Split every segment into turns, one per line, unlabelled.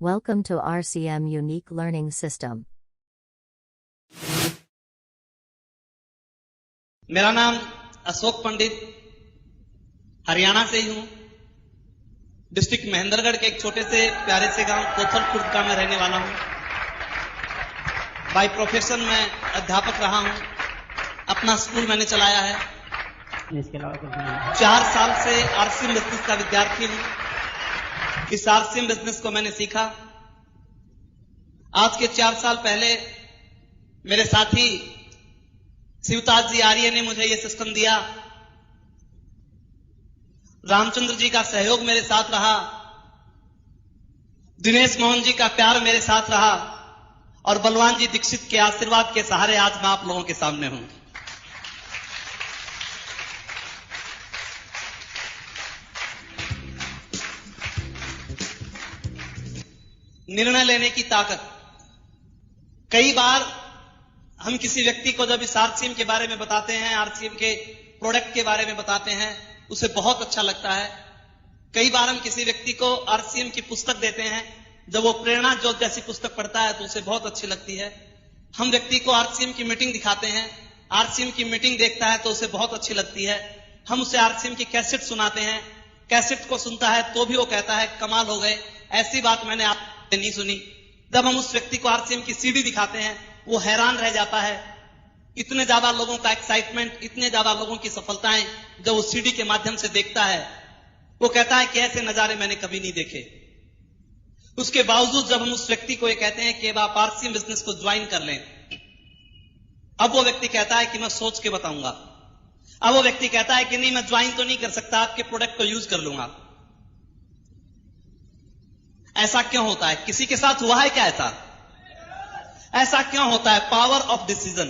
Welcome to RCM Unique Learning System.
मेरा नाम अशोक पंडित, हरियाणा से ही हूं। डिस्ट्रिक्ट महेंद्रगढ़ के एक छोटे से प्यारे से गांव कोथल खुर्द का मैं रहने वाला हूं। बाय प्रोफेशन मैं अध्यापक रहा हूं। अपना स्कूल मैंने चलाया है।
इसके अलावा कुछ नहीं।
4 साल से आरसीएम बिजनेस का विद्यार्थी हूं। इस आरसीएम बिजनेस को मैंने सीखा। आज के 4 साल पहले मेरे साथी शिवताज जी आर्य ने मुझे यह सिस्टम दिया। रामचंद्र जी का सहयोग मेरे साथ रहा, दिनेश मोहन जी का प्यार मेरे साथ रहा और बलवान जी दीक्षित के आशीर्वाद के सहारे आज मैं आप लोगों के सामने हूं। निर्णय लेने की ताकत। कई बार हम किसी व्यक्ति को जब इस आरसीएम के बारे में बताते हैं, आरसीएम के प्रोडक्ट के बारे में बताते हैं, उसे बहुत अच्छा लगता है। कई बार हम किसी व्यक्ति को आरसीएम की पुस्तक देते हैं, जब वो प्रेरणा ज्योत जैसी पुस्तक पढ़ता है तो उसे बहुत अच्छी लगती है। हम व्यक्ति को आरसीएम की मीटिंग दिखाते हैं, आरसीएम की मीटिंग देखता है तो उसे बहुत अच्छी लगती है। हम उसे आरसीएम की कैसेट सुनाते हैं, कैसेट को सुनता है तो भी वो कहता है कमाल हो गए, ऐसी बात मैंने आपसे नहीं सुनी। जब हम उस व्यक्ति को आरसीएम की सीडी दिखाते हैं वो हैरान रह जाता है। इतने ज्यादा लोगों का एक्साइटमेंट, इतने ज्यादा लोगों की सफलताएं जब वो सीडी के माध्यम से देखता है, वो कहता है कि ऐसे नजारे मैंने कभी नहीं देखे। उसके बावजूद जब हम उस व्यक्ति को ये कहते हैं कि अब आप आरसीएम बिजनेस को ज्वाइन कर लें, अब वो व्यक्ति कहता है कि मैं सोच के बताऊंगा। अब वो व्यक्ति कहता है कि नहीं, मैं ज्वाइन तो नहीं कर सकता, आपके प्रोडक्ट को यूज कर लूंगा। ऐसा क्यों होता है? किसी के साथ हुआ है क्या ऐसा क्यों होता है? Power of decision.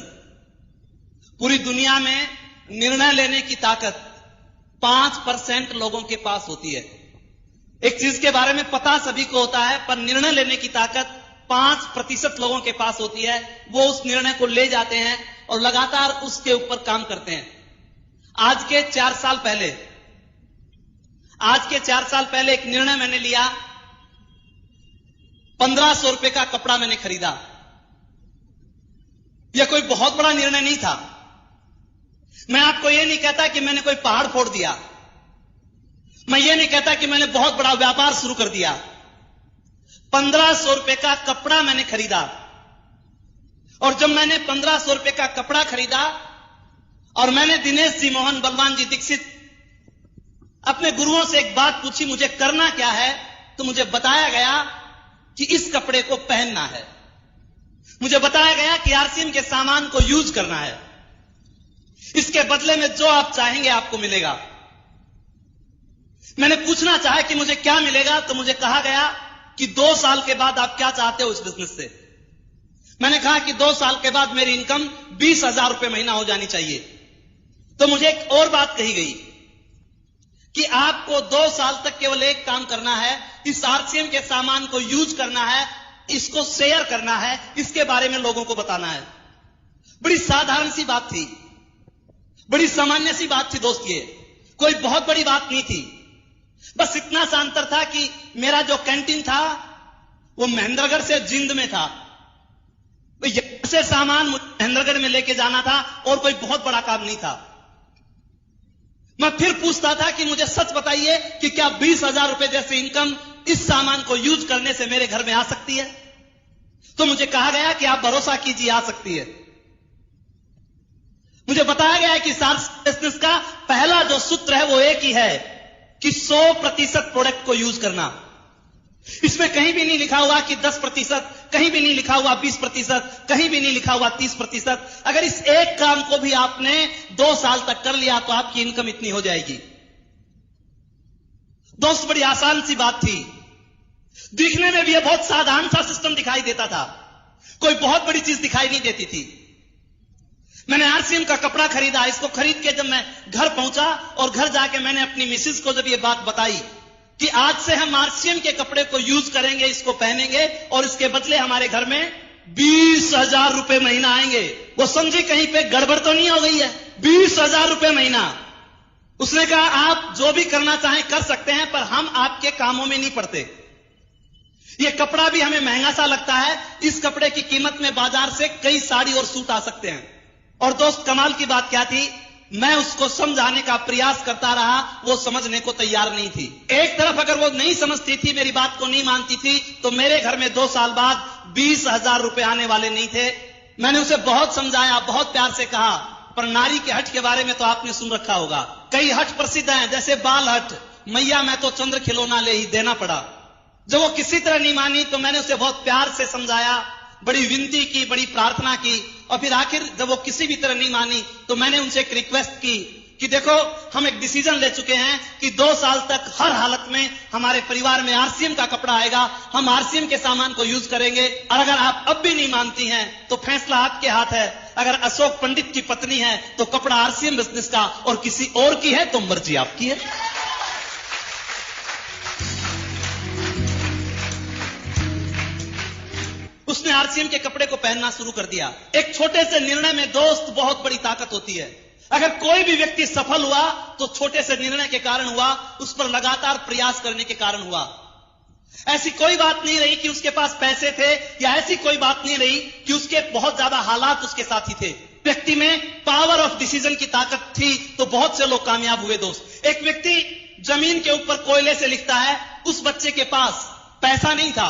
पूरी दुनिया में निर्णय लेने की ताकत 5% लोगों के पास होती है। एक चीज के बारे में पता सभी को होता है, पर निर्णय लेने की ताकत 5% लोगों के पास होती है। वो उस निर्णय को ले जाते हैं और लगातार उसके ऊपर काम करते हैं। आज के 4 साल पहले एक निर्णय मैंने लिया। 1500 रुपए का कपड़ा मैंने खरीदा। यह कोई बहुत बड़ा निर्णय नहीं था। मैं आपको यह नहीं कहता कि मैंने कोई पहाड़ फोड़ दिया। मैं ये नहीं कहता कि मैंने बहुत बड़ा व्यापार शुरू कर दिया। 1500 रुपए का कपड़ा मैंने खरीदा। और जब मैंने 1500 रुपए का कपड़ा खरीदा और मैंने दिनेश जी मोहन, बलवान जी दीक्षित, अपने गुरुओं से एक बात पूछी, मुझे करना क्या है, तो मुझे बताया गया कि इस कपड़े को पहनना है। मुझे बताया गया कि आरसीएम के सामान को यूज करना है। इसके बदले में जो आप चाहेंगे आपको मिलेगा। मैंने पूछना चाहा कि मुझे क्या मिलेगा, तो मुझे कहा गया कि 2 साल के बाद आप क्या चाहते हो इस बिजनेस से। मैंने कहा कि 2 साल के बाद मेरी इनकम 20,000 रुपए महीना हो जानी चाहिए। तो मुझे एक और बात कही गई कि आपको 2 साल तक केवल एक काम करना है, इस आरसीएम के सामान को यूज करना है, इसको शेयर करना है, इसके बारे में लोगों को बताना है। बड़ी साधारण सी बात थी, बड़ी सामान्य सी बात थी दोस्त। ये कोई बहुत बड़ी बात नहीं थी। बस इतना सा अंतर था कि मेरा जो कैंटीन था वो महेंद्रगढ़ से जिंद में था। यहां से सामान महेंद्रगढ़ में लेके जाना था और कोई बहुत बड़ा काम नहीं था। मैं फिर पूछता था कि मुझे सच बताइए कि क्या 20,000 रुपए जैसी इनकम इस सामान को यूज करने से मेरे घर में आ सकती है? तो मुझे कहा गया कि आप भरोसा कीजिए, आ सकती है। मुझे बताया गया है कि बिजनेस का पहला जो सूत्र है वो एक ही है कि 100% प्रोडक्ट को यूज करना। इसमें कहीं भी नहीं लिखा हुआ कि 10%, कहीं भी नहीं लिखा हुआ 20%, कहीं भी नहीं लिखा हुआ 30%। अगर इस एक काम को भी आपने 2 साल तक कर लिया तो आपकी इनकम इतनी हो जाएगी। दोस्त, बड़ी आसान सी बात थी। दिखने में भी यह बहुत साधारण सा सिस्टम दिखाई देता था, कोई बहुत बड़ी चीज दिखाई नहीं देती थी। मैंने आरसीएम का कपड़ा खरीदा। इसको खरीद के जब मैं घर पहुंचा और घर जाके मैंने अपनी मिसेस को जब ये बात बताई कि आज से हम आरसीएम के कपड़े को यूज करेंगे, इसको पहनेंगे और इसके बदले हमारे घर में 20,000 रुपए महीना आएंगे, वो समझी कहीं पे गड़बड़ तो नहीं हो गई है। 20,000 रुपए महीना। उसने कहा आप जो भी करना चाहें कर सकते हैं, पर हम आपके कामों में नहीं पड़ते। ये कपड़ा भी हमें महंगा सा लगता है, इस कपड़े की कीमत में बाजार से कई साड़ी और सूट आ सकते हैं। और दोस्त, कमाल की बात क्या थी, मैं उसको समझाने का प्रयास करता रहा, वो समझने को तैयार नहीं थी। एक तरफ अगर वो नहीं समझती थी, मेरी बात को नहीं मानती थी, तो मेरे घर में 2 साल बाद 20,000 रुपए आने वाले नहीं थे। मैंने उसे बहुत समझाया, बहुत प्यार से कहा, पर नारी के हट के बारे में तो आपने सुन रखा होगा। कई हट प्रसिद्ध हैं, जैसे बाल हट, मैया मैं तो चंद्र खिलौना ले ही देना पड़ा। जब वो किसी तरह नहीं मानी तो मैंने उसे बहुत प्यार से समझाया, बड़ी विनती की, बड़ी प्रार्थना की, और फिर आखिर जब वो किसी भी तरह नहीं मानी तो मैंने उनसे एक रिक्वेस्ट की कि देखो, हम एक डिसीजन ले चुके हैं कि 2 साल तक हर हालत में हमारे परिवार में आरसीएम का कपड़ा आएगा, हम आरसीएम के सामान को यूज करेंगे। और अगर आप अब भी नहीं मानती हैं तो फैसला आपके हाथ है। अगर अशोक पंडित की पत्नी है तो कपड़ा आरसीएम बिजनेस का, और किसी और की है तो मर्जी आपकी है। उसने आरसीएम के कपड़े को पहनना शुरू कर दिया। एक छोटे से निर्णय में दोस्त बहुत बड़ी ताकत होती है। अगर कोई भी व्यक्ति सफल हुआ तो छोटे से निर्णय के कारण हुआ, उस पर लगातार प्रयास करने के कारण हुआ। ऐसी कोई बात नहीं रही कि उसके पास पैसे थे, या ऐसी कोई बात नहीं रही कि उसके बहुत ज्यादा हालात उसके साथी थे। व्यक्ति में पावर ऑफ डिसीजन की ताकत थी तो बहुत से लोग कामयाब हुए। दोस्त, एक व्यक्ति जमीन के ऊपर कोयले से लिखता है, उस बच्चे के पास पैसा नहीं था,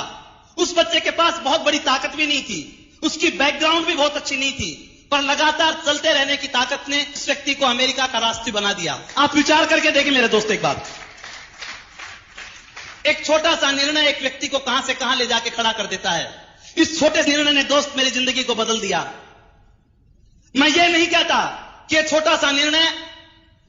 उस बच्चे के पास बहुत बड़ी ताकत भी नहीं थी, उसकी बैकग्राउंड भी बहुत अच्छी नहीं थी, पर लगातार चलते रहने की ताकत ने उस व्यक्ति को अमेरिका का राष्ट्रपति बना दिया। आप विचार करके देखिए मेरे दोस्त, एक बात, एक छोटा सा निर्णय एक व्यक्ति को कहां से कहां ले जाके खड़ा कर देता है। इस छोटे निर्णय ने दोस्त मेरी जिंदगी को बदल दिया। मैं ये नहीं कहता कि ये छोटा सा निर्णय,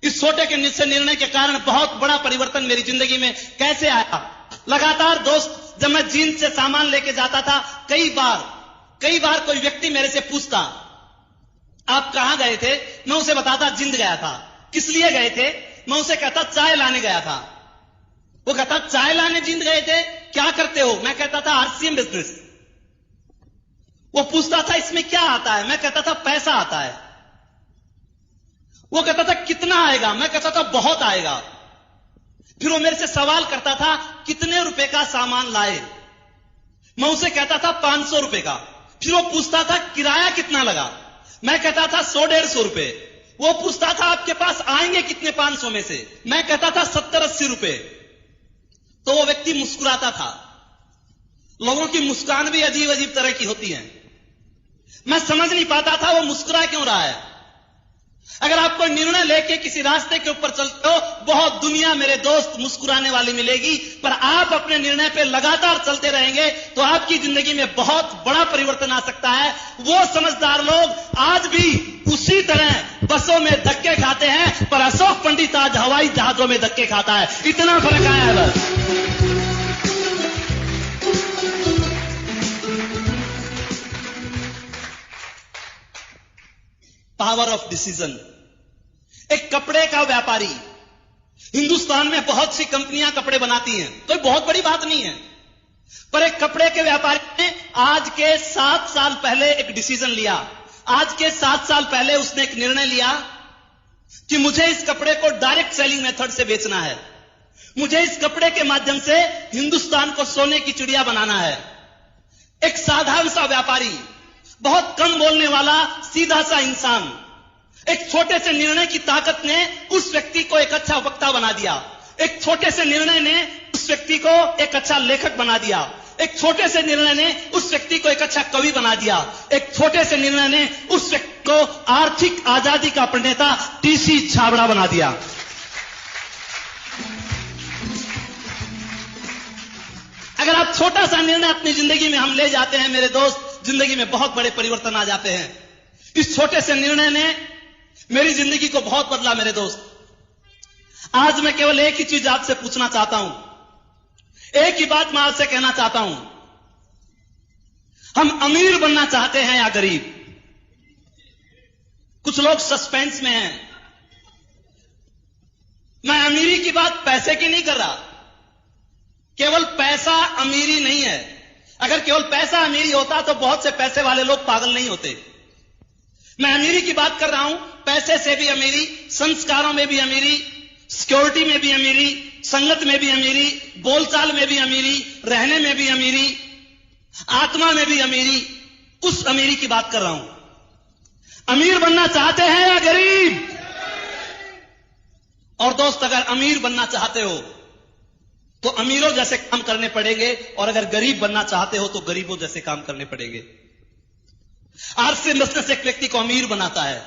इस छोटे के निर्णय के कारण बहुत बड़ा परिवर्तन मेरी जिंदगी में कैसे आया। लगातार दोस्त, जब मैं जींद से सामान लेके जाता था, कई बार कोई व्यक्ति मेरे से पूछता, आप कहां गए थे? मैं उसे बताता जींद गया था। किस लिए गए थे? मैं उसे कहता चाय लाने गया था। वो कहता चाय लाने जींद गए थे, क्या करते हो? मैं कहता था आरसीएम बिजनेस। वो पूछता था इसमें क्या आता है? मैं कहता था पैसा आता है। वो कहता था कितना आएगा? मैं कहता था बहुत आएगा। फिर वो मेरे से सवाल करता था कितने रुपए का सामान लाए? मैं उसे कहता था 500 रुपए का। फिर वो पूछता था किराया कितना लगा? मैं कहता था 100-150 रुपए। वो पूछता था आपके पास आएंगे कितने 500 में से? मैं कहता था 70-80 रुपए। तो वो व्यक्ति मुस्कुराता था। लोगों की मुस्कान भी अजीब अजीब तरह की होती है। मैं समझ नहीं पाता था वो मुस्कुरा क्यों रहा है। अगर आप कोई निर्णय लेके किसी रास्ते के ऊपर चलते हो, बहुत दुनिया मेरे दोस्त मुस्कुराने वाली मिलेगी, पर आप अपने निर्णय पे लगातार चलते रहेंगे तो आपकी जिंदगी में बहुत बड़ा परिवर्तन आ सकता है। वो समझदार लोग आज भी उसी तरह बसों में धक्के खाते हैं, पर अशोक पंडित आज हवाई जहाजों में धक्के खाता है। इतना फर्क आया है बस। Power of decision. एक कपड़े का व्यापारी, हिंदुस्तान में बहुत सी कंपनियां कपड़े बनाती हैं, कोई बहुत बड़ी बात नहीं है, पर एक कपड़े के व्यापारी ने आज के 7 साल पहले एक डिसीजन लिया। आज के 7 साल पहले उसने एक निर्णय लिया कि मुझे इस कपड़े को डायरेक्ट सेलिंग मेथड से बेचना है। मुझे इस कपड़े के माध्यम से हिंदुस्तान को सोने की चिड़िया बनाना है। एक साधारण सा व्यापारी, बहुत कम बोलने वाला, सीधा सा इंसान, एक छोटे से निर्णय की ताकत ने उस व्यक्ति को एक अच्छा वक्ता बना दिया। एक छोटे से निर्णय ने उस व्यक्ति को एक अच्छा लेखक बना दिया। एक छोटे से निर्णय ने उस व्यक्ति को एक अच्छा कवि बना दिया। एक छोटे से निर्णय ने उस व्यक्ति को आर्थिक आजादी का प्रणेता टीसी छाबड़ा बना दिया। अगर आप छोटा सा निर्णय अपनी जिंदगी में हम ले जाते हैं मेरे दोस्त, जिंदगी में बहुत बड़े परिवर्तन आ जाते हैं। इस छोटे से निर्णय ने मेरी जिंदगी को बहुत बदला मेरे दोस्त। आज मैं केवल एक ही चीज आपसे पूछना चाहता हूं, एक ही बात मैं आपसे कहना चाहता हूं, हम अमीर बनना चाहते हैं या गरीब? कुछ लोग सस्पेंस में हैं। मैं अमीरी की बात पैसे की नहीं कर रहा। केवल पैसा अमीरी नहीं है। अगर केवल पैसा अमीरी होता तो बहुत से पैसे वाले लोग पागल नहीं होते। मैं अमीरी की बात कर रहा हूं, पैसे से भी अमीरी, संस्कारों में भी अमीरी, सिक्योरिटी में भी अमीरी, संगत में भी अमीरी, बोलचाल में भी अमीरी, रहने में भी अमीरी, आत्मा में भी अमीरी, उस अमीरी की बात कर रहा हूं। अमीर बनना चाहते हैं या गरीब? और दोस्त, अगर अमीर बनना चाहते हो तो अमीरों जैसे काम करने पड़ेंगे, और अगर गरीब बनना चाहते हो तो गरीबों जैसे काम करने पड़ेंगे। आरसीएम बिजनेस एक व्यक्ति को अमीर बनाता है।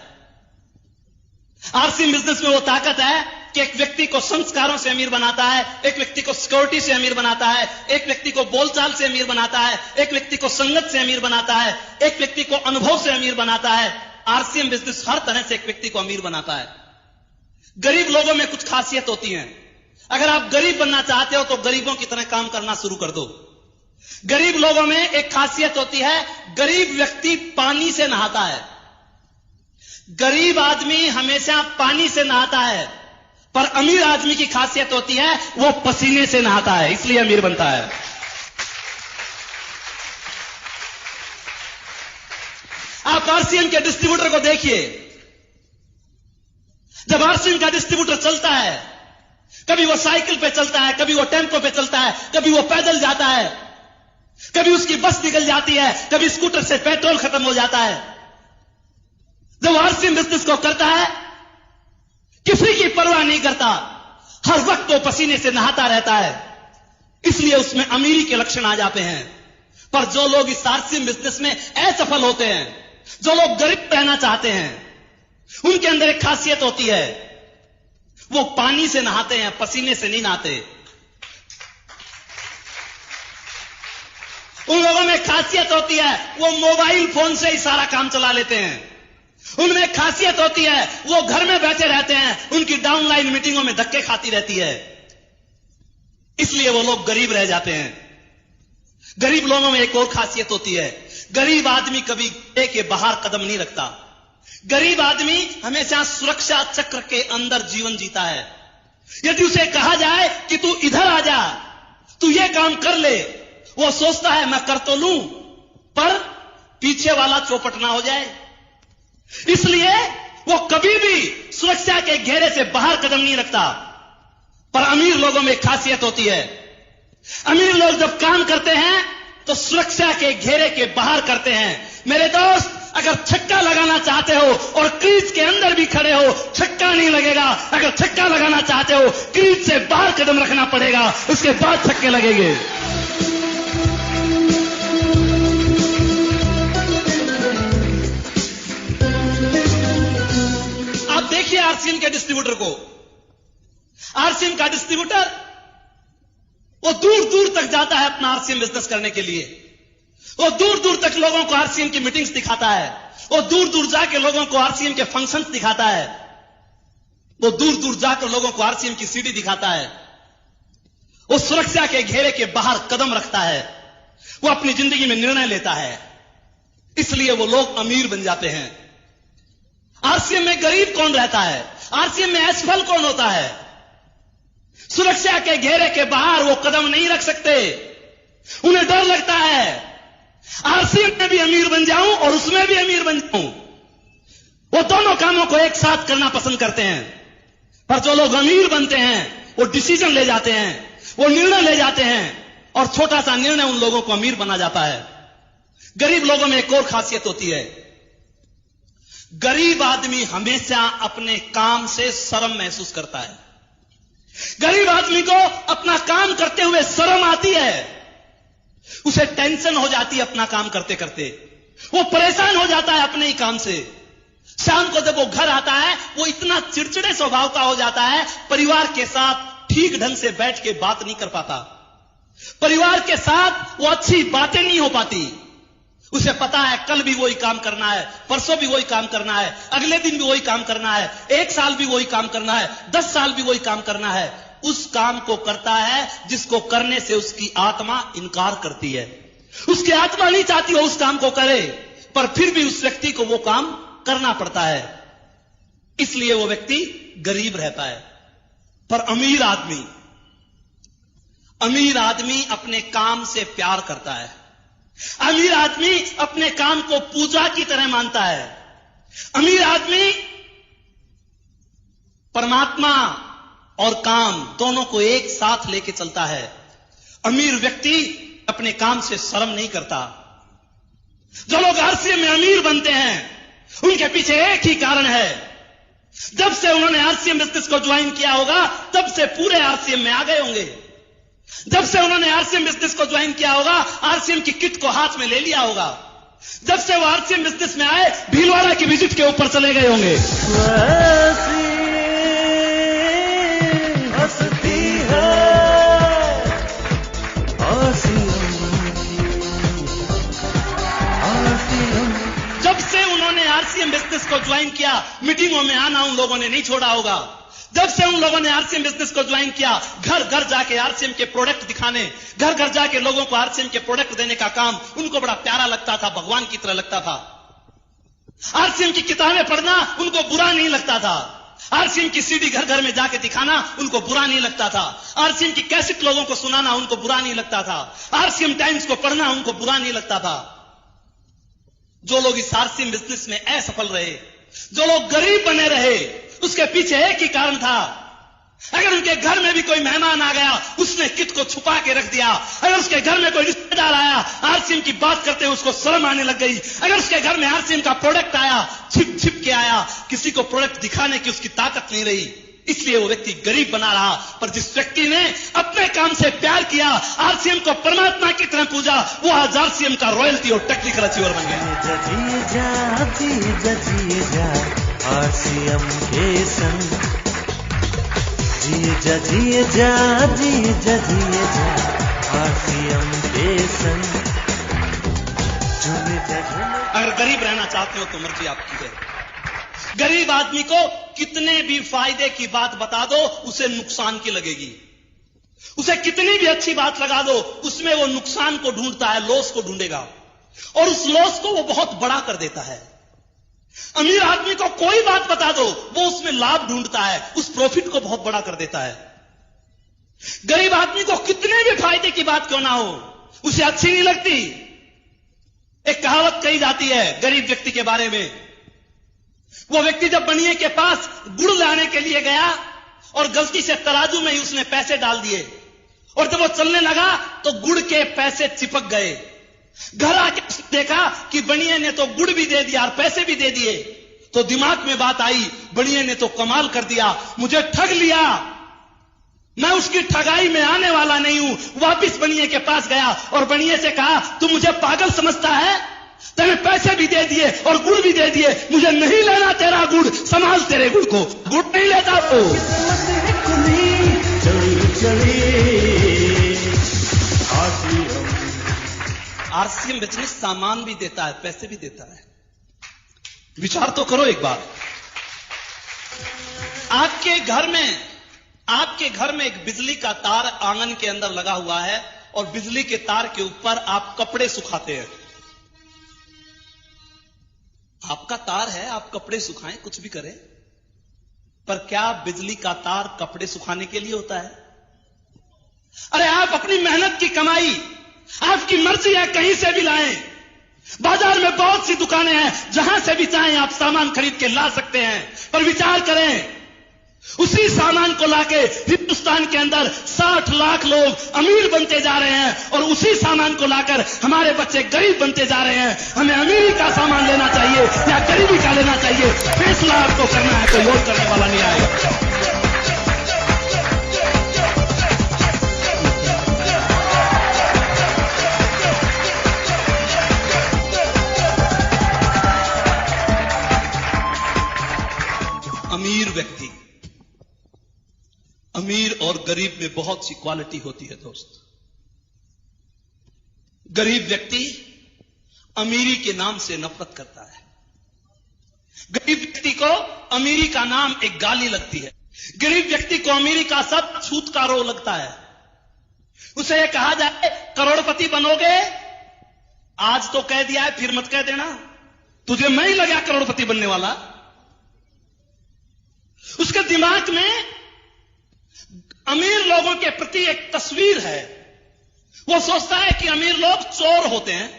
आरसीएम बिजनेस में वो ताकत है कि एक व्यक्ति को संस्कारों से अमीर बनाता है, एक व्यक्ति को सिक्योरिटी से अमीर बनाता है, एक व्यक्ति को बोलचाल से अमीर बनाता है, एक व्यक्ति को संगत से अमीर बनाता है, एक व्यक्ति को अनुभव से अमीर बनाता है। आरसीएम बिजनेस हर तरह से एक व्यक्ति को अमीर बनाता है। गरीब लोगों में कुछ खासियत होती है। अगर आप गरीब बनना चाहते हो तो गरीबों की तरह काम करना शुरू कर दो। गरीब लोगों में एक खासियत होती है, गरीब व्यक्ति पानी से नहाता है। गरीब आदमी हमेशा पानी से नहाता है, पर अमीर आदमी की खासियत होती है वो पसीने से नहाता है, इसलिए अमीर बनता है। आप आरसीएम के डिस्ट्रीब्यूटर को देखिए। जब आरसीएम का डिस्ट्रीब्यूटर चलता है, कभी वो साइकिल पे चलता है, कभी वो टेम्पो पे चलता है, कभी वो पैदल जाता है, कभी उसकी बस निकल जाती है, कभी स्कूटर से पेट्रोल खत्म हो जाता है। जब आरसीएम बिजनेस को करता है, किसी की परवाह नहीं करता, हर वक्त वो पसीने से नहाता रहता है, इसलिए उसमें अमीरी के लक्षण आ जाते हैं। पर जो लोग इस आरसीएम बिजनेस में असफल होते हैं, जो लोग गरीब रहना चाहते हैं, उनके अंदर एक खासियत होती है, वो पानी से नहाते हैं, पसीने से नहीं नहाते। उन लोगों में खासियत होती है, वो मोबाइल फोन से ही सारा काम चला लेते हैं। उनमें खासियत होती है, वो घर में बैठे रहते हैं, उनकी डाउनलाइन मीटिंगों में धक्के खाती रहती है, इसलिए वो लोग गरीब रह जाते हैं। गरीब लोगों में एक और खासियत होती है, गरीब आदमी कभी घेरे के बाहर कदम नहीं रखता। गरीब आदमी हमेशा सुरक्षा चक्र के अंदर जीवन जीता है। यदि उसे कहा जाए कि तू इधर आ जा, तू ये काम कर ले, वो सोचता है मैं कर तो लूं, पर पीछे वाला चौपट ना हो जाए, इसलिए वो कभी भी सुरक्षा के घेरे से बाहर कदम नहीं रखता। पर अमीर लोगों में खासियत होती है, अमीर लोग जब काम करते हैं तो सुरक्षा के घेरे के बाहर करते हैं। मेरे दोस्त, अगर छक्का लगाना चाहते हो और क्रीज के अंदर भी खड़े हो, छक्का नहीं लगेगा। अगर छक्का लगाना चाहते हो, क्रीज से बाहर कदम रखना पड़ेगा, उसके बाद छक्के लगेंगे। आप देखिए आरसीएम के डिस्ट्रीब्यूटर को। आरसीएम का डिस्ट्रीब्यूटर वो दूर दूर तक जाता है अपना आरसीएम बिजनेस करने के लिए। वो दूर दूर तक लोगों को आरसीएम की मीटिंग्स दिखाता है, वो दूर दूर जाके लोगों को आरसीएम के फंक्शंस दिखाता है, वो दूर दूर जाकर लोगों को आरसीएम की सीडी दिखाता है। वो सुरक्षा के घेरे के बाहर कदम रखता है, वो अपनी जिंदगी में निर्णय लेता है, इसलिए वो लोग अमीर बन जाते हैं। आरसीएम में गरीब कौन रहता है? आरसीएम में असफल कौन होता है? सुरक्षा के घेरे के बाहर वो कदम नहीं रख सकते, उन्हें डर लगता है आरसीएम में भी अमीर बन जाऊं और उसमें भी अमीर बन जाऊं। वो दोनों कामों को एक साथ करना पसंद करते हैं। पर जो लोग अमीर बनते हैं वो डिसीजन ले जाते हैं, वो निर्णय ले जाते हैं, और छोटा सा निर्णय उन लोगों को अमीर बना जाता है। गरीब लोगों में एक और खासियत होती है, गरीब आदमी हमेशा अपने काम से शर्म महसूस करता है। गरीब आदमी को अपना काम करते हुए शर्म आती है, उसे टेंशन हो जाती है अपना काम करते करते, वो परेशान हो जाता है अपने ही काम से। शाम को जब वो घर आता है, वो इतना चिड़चिड़े स्वभाव का हो जाता है, परिवार के साथ ठीक ढंग से बैठ के बात नहीं कर पाता, परिवार के साथ वो अच्छी बातें नहीं हो पाती। उसे पता है कल भी वही काम करना है, परसों भी वही काम करना है, अगले दिन भी वही काम करना है, 1 साल भी वही काम करना है, 10 साल भी वही काम करना है। उस काम को करता है जिसको करने से उसकी आत्मा इनकार करती है। उसकी आत्मा नहीं चाहती वो उस काम को करे, पर फिर भी उस व्यक्ति को वो काम करना पड़ता है, इसलिए वो व्यक्ति गरीब रहता है। पर अमीर आदमी अपने काम से प्यार करता है। अमीर आदमी अपने काम को पूजा की तरह मानता है। अमीर आदमी परमात्मा और काम दोनों को एक साथ लेके चलता है। अमीर व्यक्ति अपने काम से शर्म नहीं करता। जो लोग आरसीएम में अमीर बनते हैं उनके पीछे एक ही कारण है, जब से उन्होंने आरसीएम बिजनेस को ज्वाइन किया होगा तब से पूरे आरसीएम में आ गए होंगे। जब से उन्होंने आरसीएम बिजनेस को ज्वाइन किया होगा, आरसीएम की किट को हाथ में ले लिया होगा। जब से वो आरसीएम बिजनेस में आए, भीलवाड़ा की विजिट के ऊपर चले गए होंगे। जब से उन्होंने आरसीएम बिजनेस को ज्वाइन किया, मीटिंगों में आना उन लोगों ने नहीं छोड़ा होगा। जब से उन लोगों ने आरसीएम बिजनेस को ज्वाइन किया, घर घर जाके आरसीएम के प्रोडक्ट दिखाने, घर घर जाके लोगों को आरसीएम के प्रोडक्ट देने का काम उनको बड़ा प्यारा लगता था, भगवान की तरह लगता था। आरसीएम की किताबें पढ़ना उनको बुरा नहीं लगता था। आरसीएम की सीडी घर घर में जाके दिखाना उनको बुरा नहीं लगता था। आरसीएम की कैसेट लोगों को सुनाना उनको बुरा नहीं लगता था। आरसीएम टाइम्स को पढ़ना उनको बुरा नहीं लगता था। जो लोग इस आरसीएम बिजनेस में असफल रहे, जो लोग गरीब बने रहे, उसके पीछे एक ही कारण था। अगर उनके घर में भी कोई मेहमान आ गया, उसने किट को छुपा के रख दिया। अगर उसके घर में कोई रिश्तेदार आया, आरसीएम की बात करते उसको शर्म आने लग गई। अगर उसके घर में आरसीएम का प्रोडक्ट आया, छिप छिप के आया, किसी को प्रोडक्ट दिखाने की उसकी ताकत नहीं रही, इसलिए वो व्यक्ति गरीब बना रहा। पर जिस व्यक्ति ने अपने काम से प्यार किया, आरसीएम को परमात्मा की तरह पूजा, वो आज आरसीएम का रॉयल्टी और टेक्निकल अचीवर बन गया।
आरसीएम के संग जिए जा आरसीएम के संग।
अगर गरीब रहना चाहते हो तो मर्जी आपकी है। गरीब आदमी को कितने भी फायदे की बात बता दो, उसे नुकसान की लगेगी। उसे कितनी भी अच्छी बात लगा दो, उसमें वो नुकसान को ढूंढता है, लॉस को ढूंढेगा, और उस लॉस को वो बहुत बड़ा कर देता है। अमीर आदमी को कोई बात बता दो, वो उसमें लाभ ढूंढता है, उस प्रॉफिट को बहुत बड़ा कर देता है। गरीब आदमी को कितने भी फायदे की बात क्यों ना हो, उसे अच्छी नहीं लगती। एक कहावत कही जाती है गरीब व्यक्ति के बारे में। वो व्यक्ति जब बनिए के पास गुड़ लाने के लिए गया और गलती से तराजू में ही उसने पैसे डाल दिए, और जब वो चलने लगा तो गुड़ के पैसे चिपक गए। घर आके देखा कि बनिए ने तो गुड़ भी दे दिया और पैसे भी दे दिए, तो दिमाग में बात आई, बनिए ने तो कमाल कर दिया, मुझे ठग लिया, मैं उसकी ठगाई में आने वाला नहीं हूं। वापिस बनिए के पास गया और बनिए से कहा, तू मुझे पागल समझता है? तेरे पैसे भी दे दिए और गुड़ भी दे दिए, मुझे नहीं लेना तेरा गुड़, संभाल तेरे गुड़ को। गुड़ नहीं लेता तो आरसीएम बिजनेस सामान भी देता है, पैसे भी देता है। विचार तो करो एक बार। आपके घर में एक बिजली का तार आंगन के अंदर लगा हुआ है, और बिजली के तार के ऊपर आप कपड़े सुखाते हैं। आपका तार है, आप कपड़े सुखाएं, कुछ भी करें, पर क्या बिजली का तार कपड़े सुखाने के लिए होता है? अरे आप अपनी मेहनत की कमाई, आपकी मर्जी है, कहीं से भी लाएं। बाजार में बहुत सी दुकानें हैं, जहां से भी चाहें आप सामान खरीद के ला सकते हैं, पर विचार करें, उसी सामान को लाके हिंदुस्तान के अंदर 60 लाख लोग अमीर बनते जा रहे हैं, और उसी सामान को लाकर हमारे बच्चे गरीब बनते जा रहे हैं। हमें अमीरी का सामान लेना चाहिए या गरीबी का लेना चाहिए, फैसला आपको करना है, कोई और करने वाला नहीं आएगा। अमीर व्यक्ति, अमीर और गरीब में बहुत सी क्वालिटी होती है दोस्त। गरीब व्यक्ति अमीरी के नाम से नफरत करता है। गरीब व्यक्ति को अमीरी का नाम एक गाली लगती है। गरीब व्यक्ति को अमीरी का सब छूत का रो लगता है। उसे यह कहा जाए करोड़पति बनोगे, आज तो कह दिया है, फिर मत कह देना, तुझे मैं ही लगा करोड़पति बनने वाला। उसके दिमाग में अमीर लोगों के प्रति एक तस्वीर है। वो सोचता है कि अमीर लोग चोर होते हैं,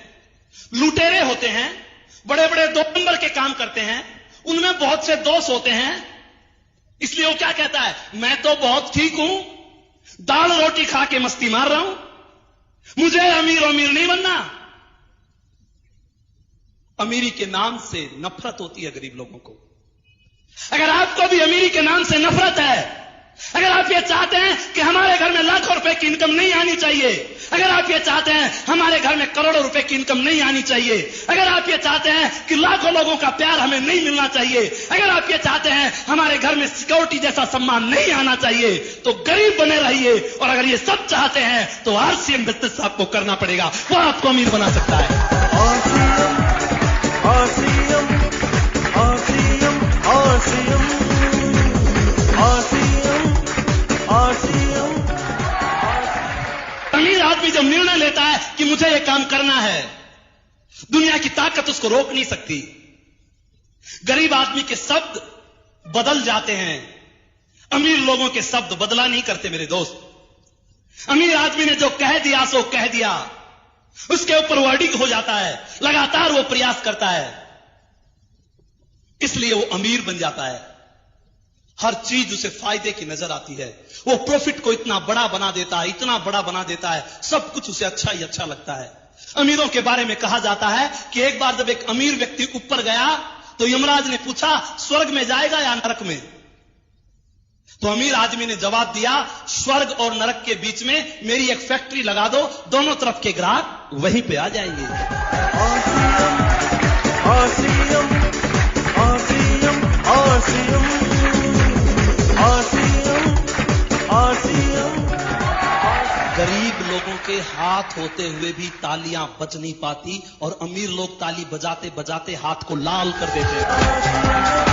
लुटेरे होते हैं, बड़े बड़े 2 नंबर के काम करते हैं, उनमें बहुत से दोष होते हैं। इसलिए वो क्या कहता है, मैं तो बहुत ठीक हूं, दाल रोटी खा के मस्ती मार रहा हूं, मुझे अमीर नहीं बनना। अमीरी के नाम से नफरत होती है गरीब लोगों को। अगर आपको भी अमीरी के नाम से नफरत है, अगर आप ये चाहते हैं कि हमारे घर में लाखों रुपए की इनकम नहीं आनी चाहिए, अगर आप ये चाहते हैं हमारे घर में करोड़ों रुपए की इनकम नहीं आनी चाहिए, अगर आप ये चाहते हैं कि लाखों लोगों का प्यार हमें नहीं मिलना चाहिए, अगर आप ये चाहते हैं हमारे घर में सिक्योरिटी जैसा सम्मान नहीं आना चाहिए, तो गरीब बने रहिए। और अगर ये सब चाहते हैं तो आरसीएम बिजनेस आपको करना पड़ेगा, वो आपको अमीर बना सकता है। अमीर आदमी जब निर्णय लेता है कि मुझे यह काम करना है, दुनिया की ताकत उसको रोक नहीं सकती। गरीब आदमी के शब्द बदल जाते हैं, अमीर लोगों के शब्द बदला नहीं करते मेरे दोस्त। अमीर आदमी ने जो कह दिया सो कह दिया, उसके ऊपर वर्डिंग हो जाता है, लगातार वो प्रयास करता है, इसलिए वो अमीर बन जाता है। हर चीज उसे फायदे की नजर आती है, वो प्रॉफिट को इतना बड़ा बना देता है, इतना बड़ा बना देता है, सब कुछ उसे अच्छा ही अच्छा लगता है। अमीरों के बारे में कहा जाता है कि एक बार जब एक अमीर व्यक्ति ऊपर गया तो यमराज ने पूछा, स्वर्ग में जाएगा या नरक में? तो अमीर आदमी ने जवाब दिया, स्वर्ग और नरक के बीच में मेरी एक फैक्ट्री लगा दो, दोनों तरफ के ग्राहक वहीं पे आ जाएंगे। गरीब लोगों के हाथ होते हुए भी तालियां बज नहीं पाती, और अमीर लोग ताली बजाते बजाते हाथ को लाल कर देते हैं।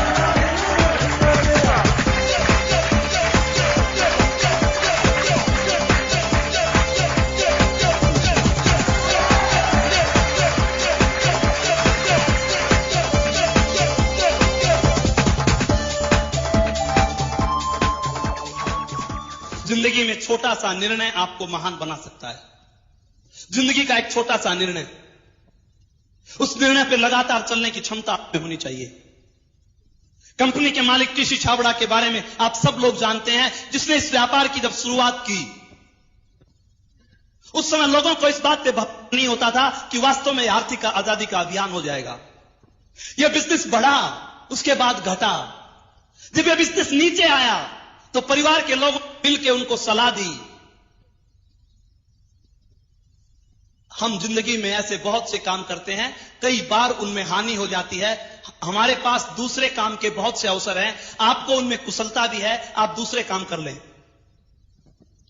जिंदगी में छोटा सा निर्णय आपको महान बना सकता है। जिंदगी का एक छोटा सा निर्णय, उस निर्णय पर लगातार चलने की क्षमता आप में होनी चाहिए। कंपनी के मालिक टीसी छाबड़ा के बारे में आप सब लोग जानते हैं, जिसने इस व्यापार की जब शुरुआत की, उस समय लोगों को इस बात पे भरोसा नहीं होता था कि वास्तव में आर्थिक आजादी का अभियान हो जाएगा। यह बिजनेस बढ़ा, उसके बाद घटा। जब यह बिजनेस नीचे आया तो परिवार के लोग मिलकर उनको सलाह दी। हम जिंदगी में ऐसे बहुत से काम करते हैं, कई बार उनमें हानि हो जाती है। हमारे पास दूसरे काम के बहुत से अवसर हैं, आपको उनमें कुशलता भी है, आप दूसरे काम कर लें।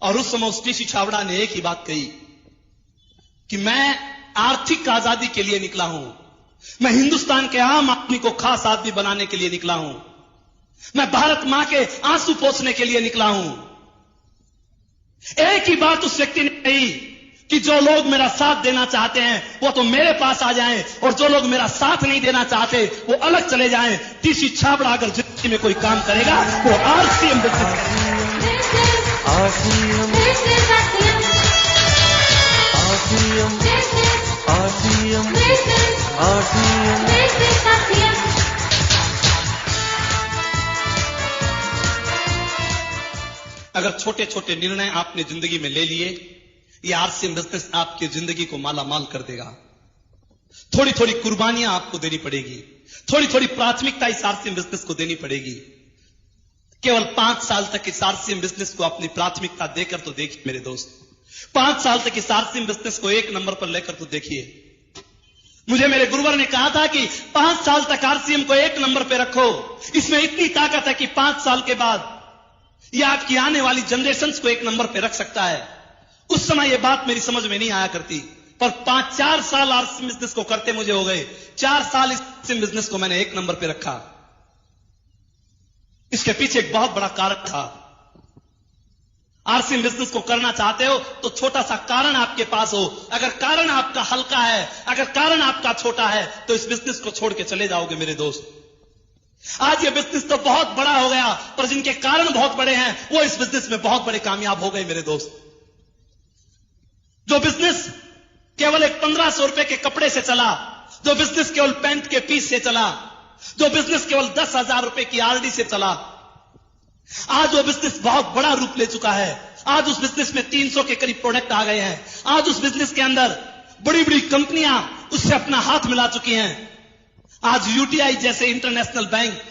और उस समय उस टीसी छाबड़ा ने एक ही बात कही कि मैं आर्थिक आजादी के लिए निकला हूं, मैं हिंदुस्तान के आम आदमी को खास आदमी बनाने के लिए निकला हूं, मैं भारत मां के आंसू पोंछने के लिए निकला हूं। एक ही बात उस व्यक्ति ने कही कि जो लोग मेरा साथ देना चाहते हैं वो तो मेरे पास आ जाएं, और जो लोग मेरा साथ नहीं देना चाहते वो अलग चले जाएं। टीसी छाबड़ा अगर जिंदगी में कोई काम करेगा वो आरसीएम अगर छोटे छोटे निर्णय आपने जिंदगी में ले लिए, ये आरसीएम बिजनेस आपकी जिंदगी को माला माल कर देगा। थोड़ी थोड़ी कुर्बानियां आपको देनी पड़ेगी, थोड़ी थोड़ी प्राथमिकता इस आरसीएम बिजनेस को देनी पड़ेगी। केवल 5 साल तक इस आरसीएम बिजनेस को अपनी प्राथमिकता देकर तो देखिए मेरे दोस्त, 5 साल तक इस आरसीएम बिजनेस को 1 नंबर पर लेकर तो देखिए। मुझे मेरे गुरुवर ने कहा था कि 5 साल तक आरसीएम को 1 नंबर पर रखो, इसमें इतनी ताकत है कि 5 साल के बाद यह आपकी आने वाली जनरेशंस को 1 नंबर पे रख सकता है। उस समय यह बात मेरी समझ में नहीं आया करती, पर 4 साल आरसीएम बिजनेस को करते मुझे हो गए। 4 साल इस आरसीएम बिजनेस को मैंने 1 नंबर पे रखा। इसके पीछे एक बहुत बड़ा कारण था। आरसीएम बिजनेस को करना चाहते हो तो छोटा सा कारण आपके पास हो। अगर कारण आपका हल्का है, अगर कारण आपका छोटा है, तो इस बिजनेस को छोड़ के चले जाओगे मेरे दोस्त। आज ये बिजनेस तो बहुत बड़ा हो गया, पर जिनके कारण बहुत बड़े हैं वो इस बिजनेस में बहुत बड़े कामयाब हो गए मेरे दोस्त। जो बिजनेस केवल एक 1500 रुपए के कपड़े से चला, जो बिजनेस केवल पैंट के पीस से चला, जो बिजनेस केवल 10,000 रुपए की आरडी से चला, आज वो बिजनेस बहुत बड़ा रूप ले चुका है। आज उस बिजनेस में 300 के करीब प्रोडक्ट आ गए हैं। आज उस बिजनेस के अंदर बड़ी बड़ी कंपनियां उससे अपना हाथ मिला चुकी हैं। आज यूटीआई जैसे इंटरनेशनल बैंक,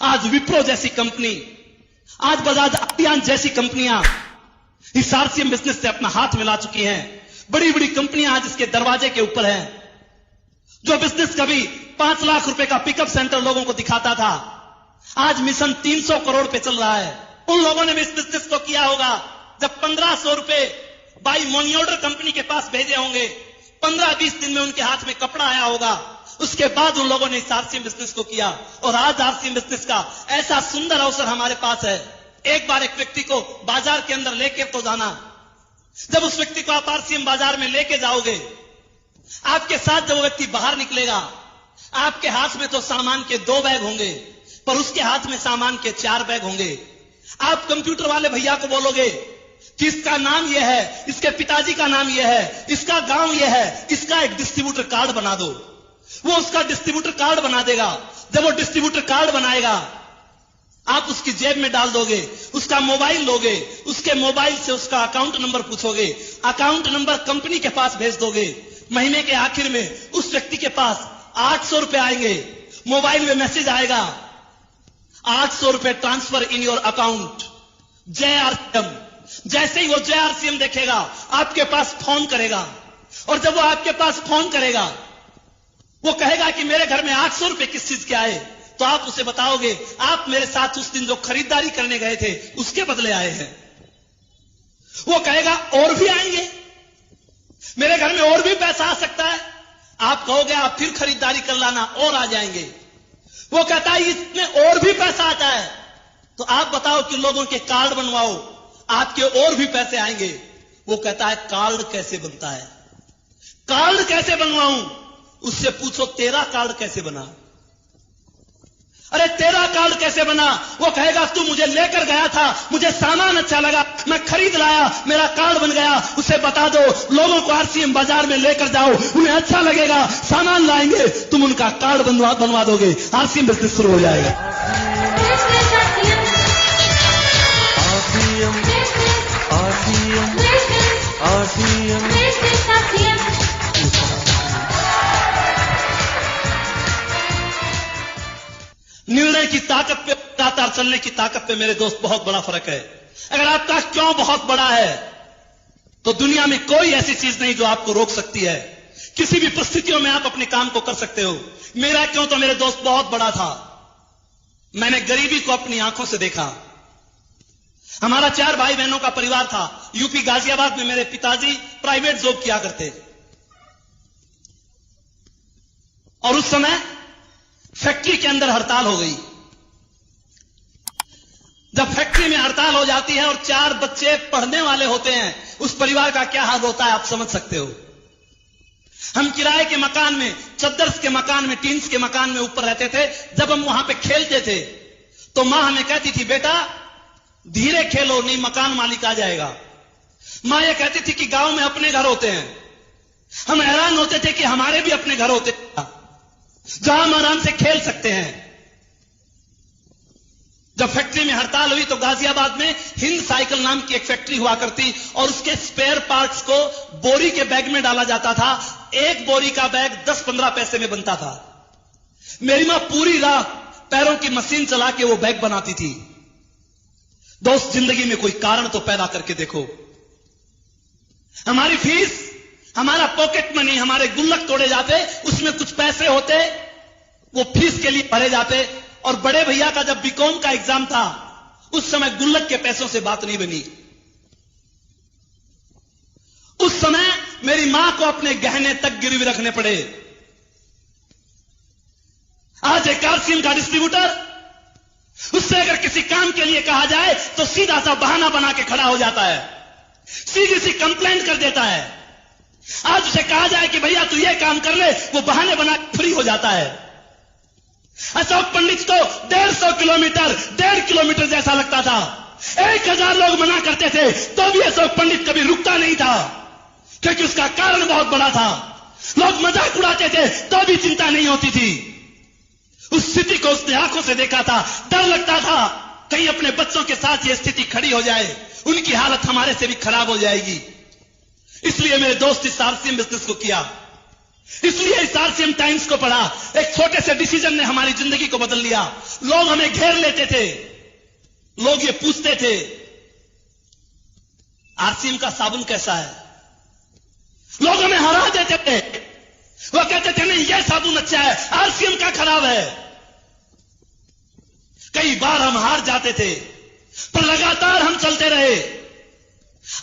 आज विप्रो जैसी कंपनी, आज बजाज अभियान जैसी कंपनियां इस आरसीएम बिजनेस से अपना हाथ मिला चुकी हैं। बड़ी बड़ी कंपनियां आज इसके दरवाजे के ऊपर हैं। जो बिजनेस कभी 5 लाख रुपए का पिकअप सेंटर लोगों को दिखाता था, आज मिशन 300 करोड़ पे चल रहा है। उन लोगों ने भी इस बिजनेस को किया होगा जब 1500 रुपए बाई मनी ऑर्डर कंपनी के पास भेजे होंगे, 15-20 दिन में उनके हाथ में कपड़ा आया होगा। उसके बाद उन लोगों ने इस आरसीएम बिजनेस को किया और आज आरसीएम बिजनेस का ऐसा सुंदर अवसर हमारे पास है। एक बार एक व्यक्ति को बाजार के अंदर लेके तो जाना। जब उस व्यक्ति को आप आरसीएम बाजार में लेके जाओगे, आपके साथ जब वो व्यक्ति बाहर निकलेगा, आपके हाथ में तो सामान के 2 बैग होंगे, पर उसके हाथ में सामान के 4 बैग होंगे। आप कंप्यूटर वाले भैया को बोलोगे कि इसका नाम यह है, इसके पिताजी का नाम यह है, इसका गांव यह है, इसका एक डिस्ट्रीब्यूटर कार्ड बना दो। वो उसका डिस्ट्रीब्यूटर कार्ड बना देगा। जब वो डिस्ट्रीब्यूटर कार्ड बनाएगा, आप उसकी जेब में डाल दोगे, उसका मोबाइल लोगे, उसके मोबाइल से उसका अकाउंट नंबर पूछोगे, अकाउंट नंबर कंपनी के पास भेज दोगे। महीने के आखिर में उस व्यक्ति के पास 800 रुपए आएंगे। मोबाइल में मैसेज आएगा, 800 रुपए ट्रांसफर इन योर अकाउंट जय आरसीएम। जैसे ही वो जय आरसीएम देखेगा, आपके पास फोन करेगा, और जब वो आपके पास फोन करेगा, वो कहेगा कि मेरे घर में 800 रुपए किस चीज के आए, तो आप उसे बताओगे आप मेरे साथ उस दिन जो खरीदारी करने गए थे उसके बदले आए हैं। वो कहेगा और भी आएंगे, मेरे घर में और भी पैसा आ सकता है। आप कहोगे आप फिर खरीदारी कर लाना, और आ जाएंगे। वो कहता है इसमें और भी पैसा आता है, तो आप बताओ कि लोगों के कार्ड बनवाओ, आपके और भी पैसे आएंगे। वो कहता है कार्ड कैसे बनता है, कार्ड कैसे बनवाऊं? उससे पूछो तेरा कार्ड कैसे बना? अरे तेरा कार्ड कैसे बना? वो कहेगा तू मुझे लेकर गया था, मुझे सामान अच्छा लगा, मैं खरीद लाया, मेरा कार्ड बन गया। उसे बता दो लोगों को आरसीएम बाजार में लेकर जाओ, उन्हें अच्छा लगेगा, सामान लाएंगे, तुम उनका कार्ड बनवा दोगे, आरसीएम बिजनेस शुरू हो जाएगा। निर्णय की ताकत पे, लगातार चलने की ताकत पे मेरे दोस्त बहुत बड़ा फर्क है। अगर आपका क्यों बहुत बड़ा है, तो दुनिया में कोई ऐसी चीज नहीं जो आपको रोक सकती है। किसी भी परिस्थितियों में आप अपने काम को कर सकते हो। मेरा क्यों तो मेरे दोस्त बहुत बड़ा था। मैंने गरीबी को अपनी आंखों से देखा। हमारा 4 भाई बहनों का परिवार था। यूपी गाजियाबाद में मेरे पिताजी प्राइवेट जॉब किया करते, और उस समय फैक्ट्री के अंदर हड़ताल हो गई। जब फैक्ट्री में हड़ताल हो जाती है और 4 बच्चे पढ़ने वाले होते हैं, उस परिवार का क्या हाल होता है आप समझ सकते हो। हम किराए के मकान में, चद्दर्स के मकान में, टीन्स के मकान में ऊपर रहते थे। जब हम वहां पे खेलते थे तो मां हमें कहती थी बेटा धीरे खेलो, नहीं मकान मालिक आ जाएगा। मां यह कहती थी कि गांव में अपने घर होते हैं। हम हैरान होते थे कि हमारे भी अपने घर होते हैं जहां हम आराम से खेल सकते हैं। जब फैक्ट्री में हड़ताल हुई तो गाजियाबाद में हिंद साइकिल नाम की एक फैक्ट्री हुआ करती, और उसके स्पेयर पार्ट्स को बोरी के बैग में डाला जाता था। एक बोरी का बैग 10-15 पैसे में बनता था। मेरी मां पूरी रात पैरों की मशीन चला के वो बैग बनाती थी। दोस्त जिंदगी में कोई कारण तो पैदा करके देखो। हमारी फीस, हमारा पॉकेट मनी, हमारे गुल्लक तोड़े जाते, उसमें कुछ पैसे होते, वो फीस के लिए भरे जाते। और बड़े भैया का जब बीकॉम का एग्जाम था, उस समय गुल्लक के पैसों से बात नहीं बनी। उस समय मेरी मां को अपने गहने तक गिरवी रखने पड़े। आज एक आरसीएम का डिस्ट्रीब्यूटर, उससे अगर किसी काम के लिए कहा जाए तो सीधा सा बहाना बना के खड़ा हो जाता है, सीधी सी कंप्लेंट कर देता है। आज उसे कहा जाए कि भैया तू ये काम कर ले, वो बहाने बना के फ्री हो जाता है। अशोक पंडित को 1.5 किलोमीटर जैसा लगता था। 1000 लोग मना करते थे तो भी अशोक पंडित कभी रुकता नहीं था, क्योंकि उसका कारण बहुत बड़ा था। लोग मजाक उड़ाते थे तो भी चिंता नहीं होती थी। उस स्थिति को उसने आंखों से देखा था। डर लगता था कहीं अपने बच्चों के साथ ये स्थिति खड़ी हो जाए, उनकी हालत हमारे से भी खराब हो जाएगी। इसलिए मेरे दोस्त इस आरसीएम बिजनेस को किया, इसलिए इस आरसीएम टाइम्स को पढ़ा। एक छोटे से डिसीजन ने हमारी जिंदगी को बदल लिया। लोग हमें घेर लेते थे, लोग ये पूछते थे आरसीएम का साबुन कैसा है, लोग हमें हरा देते थे। वो कहते थे नहीं ये साबुन अच्छा है, आरसीएम का खराब है। कई बार हम हार जाते थे, पर लगातार हम चलते रहे।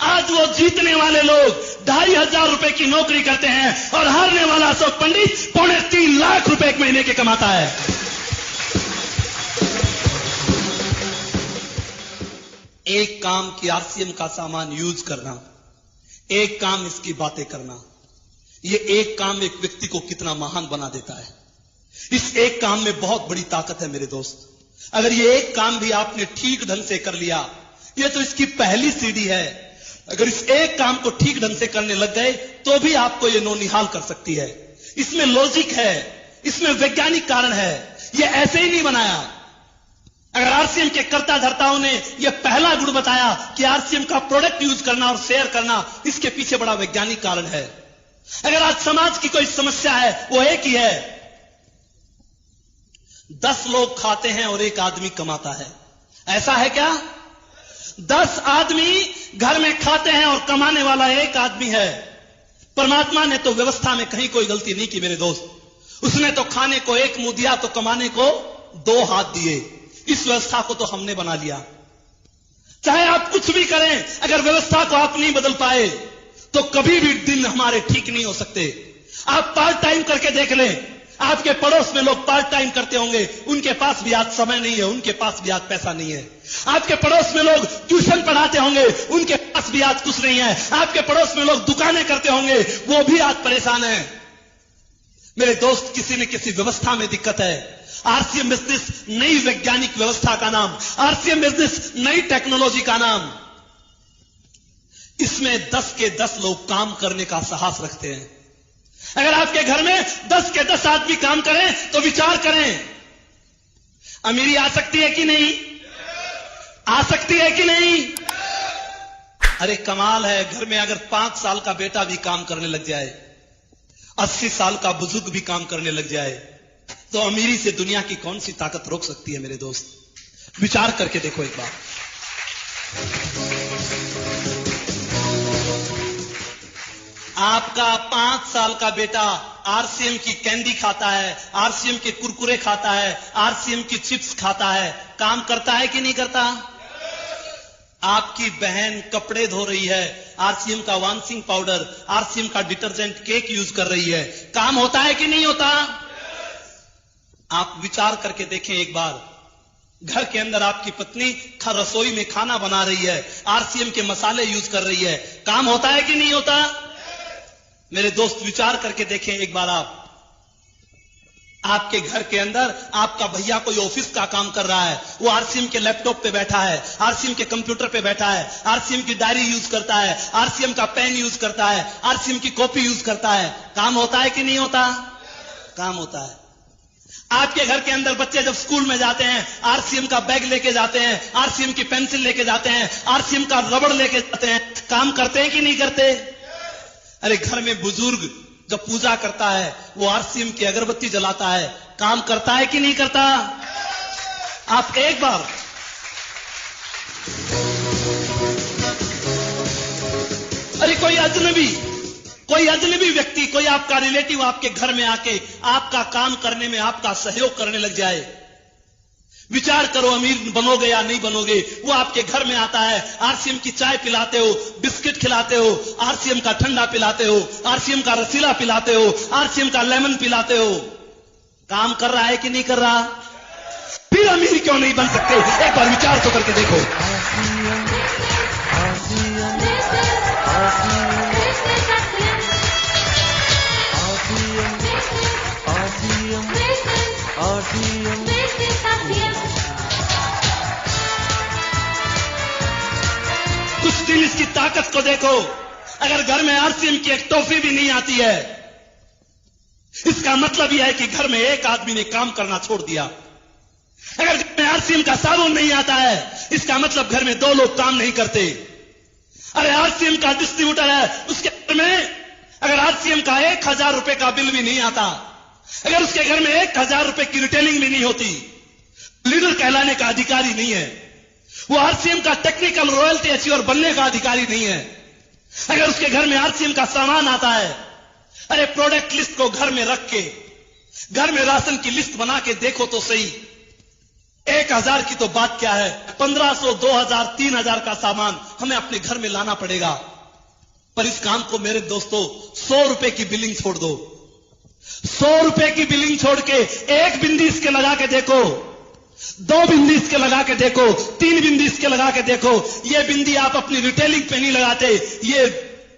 आज वो जीतने वाले लोग 2,500 रुपए की नौकरी करते हैं और हारने वाला अशोक पंडित 3.25 लाख रुपए एक महीने के कमाता है। एक काम की आरसीएम का सामान यूज करना, एक काम इसकी बातें करना, ये एक काम एक व्यक्ति को कितना महान बना देता है। इस एक काम में बहुत बड़ी ताकत है मेरे दोस्त। अगर ये एक काम भी आपने ठीक ढंग से कर लिया, ये तो इसकी पहली सीढ़ी है। अगर इस एक काम को ठीक ढंग से करने लग गए तो भी आपको ये नौनिहाल कर सकती है। इसमें लॉजिक है, इसमें वैज्ञानिक कारण है, ये ऐसे ही नहीं बनाया। अगर आरसीएम के कर्ता धर्ताओं ने यह पहला गुण बताया कि आरसीएम का प्रोडक्ट यूज करना और शेयर करना, इसके पीछे बड़ा वैज्ञानिक कारण है। अगर आज समाज की कोई समस्या है, वो एक ही है, 10 लोग खाते हैं और एक आदमी कमाता है। ऐसा है क्या? 10 आदमी घर में खाते हैं और कमाने वाला एक आदमी है। परमात्मा ने तो व्यवस्था में कहीं कोई गलती नहीं की मेरे दोस्त। उसने तो खाने को एक मुंह दिया तो कमाने को 2 हाथ दिए। इस व्यवस्था को तो हमने बना लिया। चाहे आप कुछ भी करें, अगर व्यवस्था को आप नहीं बदल पाए तो कभी भी दिन हमारे ठीक नहीं हो सकते। आप पार्ट टाइम करके देख लें, आपके पड़ोस में लोग पार्ट टाइम करते होंगे, उनके पास भी आज समय नहीं है, उनके पास भी आज पैसा नहीं है। आपके पड़ोस में लोग ट्यूशन पढ़ाते होंगे, उनके पास भी आज कुछ नहीं है। आपके पड़ोस में लोग दुकानें करते होंगे, वो भी आज परेशान है। मेरे दोस्त, किसी न किसी व्यवस्था में दिक्कत है। आरसीएम बिजनेस नई वैज्ञानिक व्यवस्था का नाम, आरसीएम बिजनेस नई टेक्नोलॉजी का नाम। इसमें 10 के 10 लोग काम करने का साहस रखते हैं। अगर आपके घर में 10 के 10 आदमी काम करें तो विचार करें, अमीरी आ सकती है कि नहीं? आ सकती है कि नहीं? अरे कमाल है, घर में अगर 5 साल का बेटा भी काम करने लग जाए, 80 साल का बुजुर्ग भी काम करने लग जाए, तो अमीरी से दुनिया की कौन सी ताकत रोक सकती है मेरे दोस्त? विचार करके देखो एक बार। आपका 5 साल का बेटा आरसीएम की कैंडी खाता है, आरसीएम के कुरकुरे खाता है, आरसीएम की चिप्स खाता है, काम करता है कि नहीं करता? आपकी बहन कपड़े धो रही है, आरसीएम का वॉशिंग पाउडर, आरसीएम का डिटर्जेंट, केक यूज कर रही है, काम होता है कि नहीं होता? आप विचार करके देखें एक बार। घर के अंदर आपकी पत्नी रसोई में खाना बना रही है, आरसीएम के मसाले यूज कर रही है, काम होता है कि नहीं होता? मेरे दोस्त, विचार करके देखें एक बार। आपके घर के अंदर आपका भैया कोई ऑफिस का काम कर रहा है, वो आरसीएम के लैपटॉप पे बैठा है, आरसीएम के कंप्यूटर पे बैठा है, आरसीएम की डायरी यूज करता है, आरसीएम का पेन यूज करता है, आरसीएम की कॉपी यूज करता है, काम होता है कि नहीं होता? काम होता है। आपके घर के अंदर बच्चे जब स्कूल में जाते हैं, आरसीएम का बैग लेके जाते हैं, आरसीएम की पेंसिल लेके जाते हैं, आरसीएम का रबड़ लेके जाते हैं, काम करते हैं कि नहीं करते? अरे घर में बुजुर्ग जब पूजा करता है, वो आरसीएम की अगरबत्ती जलाता है, काम करता है कि नहीं करता? आप एक बार अरे कोई अजनबी व्यक्ति, कोई आपका रिलेटिव आपके घर में आके आपका काम करने में आपका सहयोग करने लग जाए, विचार करो, अमीर बनोगे या नहीं बनोगे। वो आपके घर में आता है, आरसीएम की चाय पिलाते हो, बिस्किट खिलाते हो, आरसीएम का ठंडा पिलाते हो, आरसीएम का रसीला पिलाते हो, आरसीएम का लेमन पिलाते हो, काम कर रहा है कि नहीं कर रहा? फिर अमीर क्यों नहीं बन सकते? एक बार विचार तो करके देखो। कुछ दिन इसकी ताकत को देखो। अगर घर में आरसीएम की एक टॉफी भी नहीं आती है, इसका मतलब यह है कि घर में एक आदमी ने काम करना छोड़ दिया। अगर घर में आरसीएम का साबुन नहीं आता है, इसका मतलब घर में 2 लोग काम नहीं करते। अरे आरसीएम का डिस्ट्रीब्यूटर है, उसके घर में अगर आरसीएम का 1000 रुपए का बिल भी नहीं आता, अगर उसके घर में 1000 रुपए की रिटेलिंग भी नहीं होती, लीडर कहलाने का अधिकारी नहीं है। वो आरसीएम का टेक्निकल रॉयल्टी अचीवर बनने का अधिकारी नहीं है। अगर उसके घर में आरसीएम का सामान आता है, अरे प्रोडक्ट लिस्ट को घर में रख के, घर में राशन की लिस्ट बना के देखो तो सही। 1000 की तो बात क्या है, 1500, 2000, 3000 का सामान हमें अपने घर में लाना पड़ेगा। पर इस काम को मेरे दोस्तों 100 रुपए की बिलिंग छोड़ दो। 100 रुपए की बिलिंग छोड़ के 1 बिंदी इसके लगा के देखो, 2 बिंदी इसके लगा के देखो, 3 बिंदी इसके लगा के देखो। ये बिंदी आप अपनी रिटेलिंग पे नहीं लगाते, ये